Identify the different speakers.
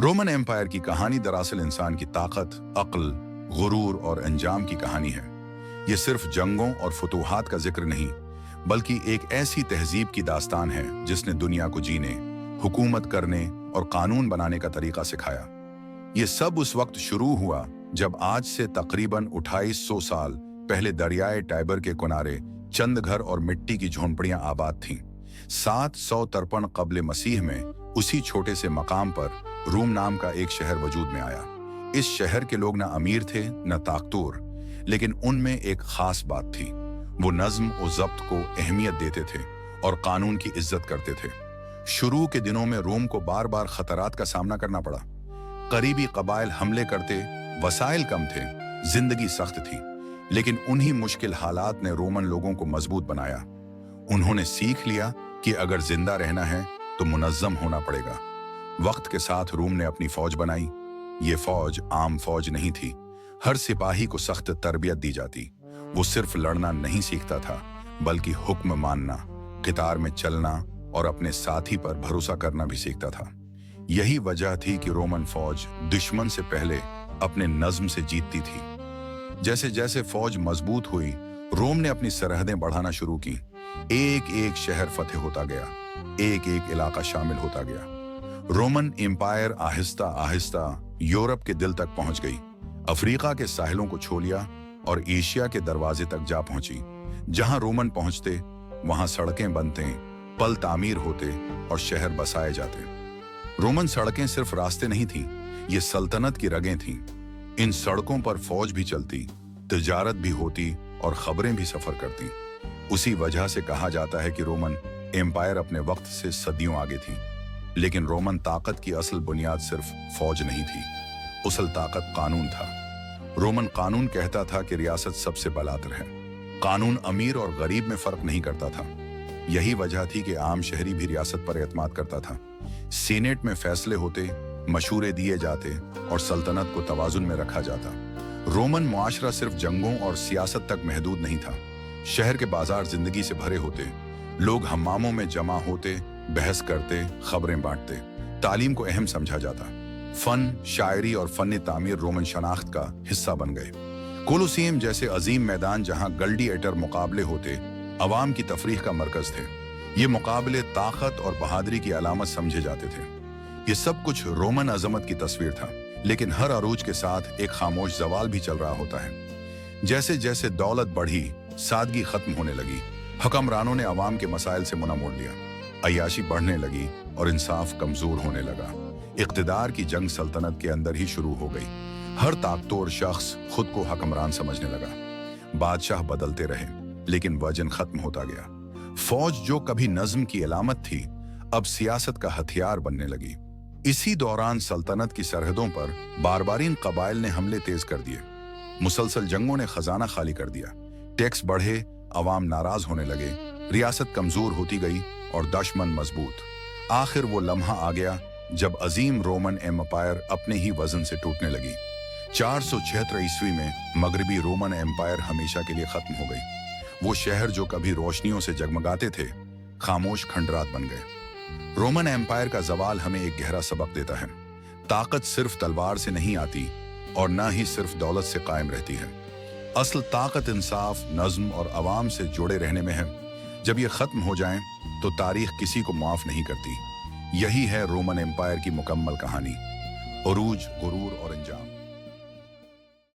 Speaker 1: Roman empire की कहानी दरअसल इंसान की ताकत, अक्ल, गुरूर और अंजाम की कहानी है। ये सिर्फ जंगों और फतूहात का जिक्र नहीं, बल्कि एक ऐसी तहजीब की दास्तान है जिसने दुनिया को जीने, हुकूमत करने और कानून बनाने का तरीका सिखाया। ये सब उस वक्त शुरू हुआ जब आज से तकरीबन 2800 साल पहले दरियाए टाइबर के किनारे चंद घर और मिट्टी की झोंपड़ियां आबाद थीं। 753 कब्ल मसीह में उसी छोटे से मकाम पर रूम नाम का एक शहर वजूद में आया। इस शहर के लोग न अमीर थे न ताकतूर, लेकिन उनमें एक खास बात थी। वो नज्म और जब्त को अहमियत देते थे और कानून की इज्जत करते थे। शुरू के दिनों में रोम को बार बार खतरात का सामना करना पड़ा। करीबी कबाइल हमले करते, वसाइल कम थे, जिंदगी सख्त थी, लेकिन उन्हीं मुश्किल हालात ने रोमन लोगों को मजबूत बनाया। उन्होंने सीख लिया कि अगर जिंदा रहना है तो मुनज्जम होना पड़ेगा। वक्त के साथ रोम ने अपनी फौज बनाई। ये फौज आम फौज नहीं थी। हर सिपाही को सख्त तरबियत दी जाती। वो सिर्फ लड़ना नहीं सीखता था, बल्कि हुक्म मानना, कितार में चलना और अपने साथी पर भरोसा करना भी सीखता था। यही वजह थी कि रोमन फौज दुश्मन से पहले अपने नज्म से जीतती थी। जैसे जैसे फौज मजबूत हुई, रोम ने अपनी सरहदें बढ़ाना शुरू की। एक एक शहर फतेह होता गया, एक एक इलाका शामिल होता गया। Roman empire Aahista Aahista Europe के दिल तक पहुंच गई, अफ्रीका के साहिलों को छू लिया और एशिया के दरवाजे तक जा पहुंची। जहां रोमन पहुंचते, वहां सड़कें बनते, पल तामीर होते और शहर बसाए जाते। रोमन सड़कें सिर्फ रास्ते नहीं थीं, ये सल्तनत की रगें थीं। इन सड़कों पर फौज भी चलती, तिजारत भी होती और खबरें भी सफर करती। उसी वजह से कहा जाता है कि रोमन एम्पायर अपने वक्त से सदियों आगे थी। लेकिन रोमन ताकत की असल बुनियाद सिर्फ फौज नहीं थी, असल ताकत कानून था। रोमन कानून कहता था कि रियासत सबसे बलातर है। कानून अमीर और गरीब में फर्क नहीं करता था। यही वजह थी कि आम शहरी भी रियासत पर एतमाद करता था। सीनेट में फैसले होते, मशूरे दिए जाते और सल्तनत को तवाजुन में रखा जाता। रोमन मुआशरा सिर्फ जंगों और सियासत तक महदूद नहीं था। शहर के बाजार जिंदगी से भरे होते। लोग हम्मामों में जमा होते, बहस करते, खबरें बांटते। तालीम को अहम समझा जाता। फन, शायरी और फन तामीर रोमन शनाख्त का हिस्सा बन गए। कोलोसियम जैसे अजीम मैदान जहां ग्लैडिएटर मुकाबले होते, अवाम की तफरीह का मरकज थे। ये मुकाबले ताकत और बहादुरी की अलामत समझे जाते थे। ये सब कुछ रोमन अजमत की तस्वीर था, लेकिन हर अरूज के साथ एक खामोश जवाल भी चल रहा होता है। जैसे जैसे दौलत बढ़ी, सादगी खत्म होने लगी। हुक्मरानों ने अवाम के मसाइल से मुना मोड़ लिया। अय्याशी बढ़ने लगी और इंसाफ कमजोर होने लगा। इक़्तिदार की जंग सल्तनत के अंदर ही शुरू हो गई। हर ताकतवर शख्स खुद को हुक्मरान समझने लगा। बादशाह बदलते रहे, लेकिन वजन खत्म होता गया। फौज जो कभी नज्म की अलामत थी, अब सियासत का हथियार बनने लगी। इसी दौरान सल्तनत की सरहदों पर बारबारीन कबाइल ने हमले तेज कर दिए। मुसलसल जंगों ने खजाना खाली कर दिया। टैक्स बढ़े, अवाम नाराज होने लगे, रियासत कमजोर होती गई और दुश्मन मजबूत। आखिर वो लम्हा आ गया जब अजीम रोमन एम्पायर अपने ही वजन से टूटने लगी। 476 ईस्वी में मगरबी रोमन एम्पायर हमेशा के लिए खत्म हो गई। वो शहर जो कभी रोशनियों से जगमगाते थे, खामोश खंडरात बन गए। रोमन एम्पायर का जवाल हमें एक गहरा सबक देता है। ताकत सिर्फ तलवार से नहीं आती और ना ही सिर्फ दौलत से कायम रहती है। असल ताकत इंसाफ, नज्म और अवाम से जुड़े रहने में है। जब ये खत्म हो जाएं, तो तारीख किसी को माफ नहीं करती। यही है रोमन एम्पायर की मुकम्मल कहानी, उरूज, गुरूर और अंजाम।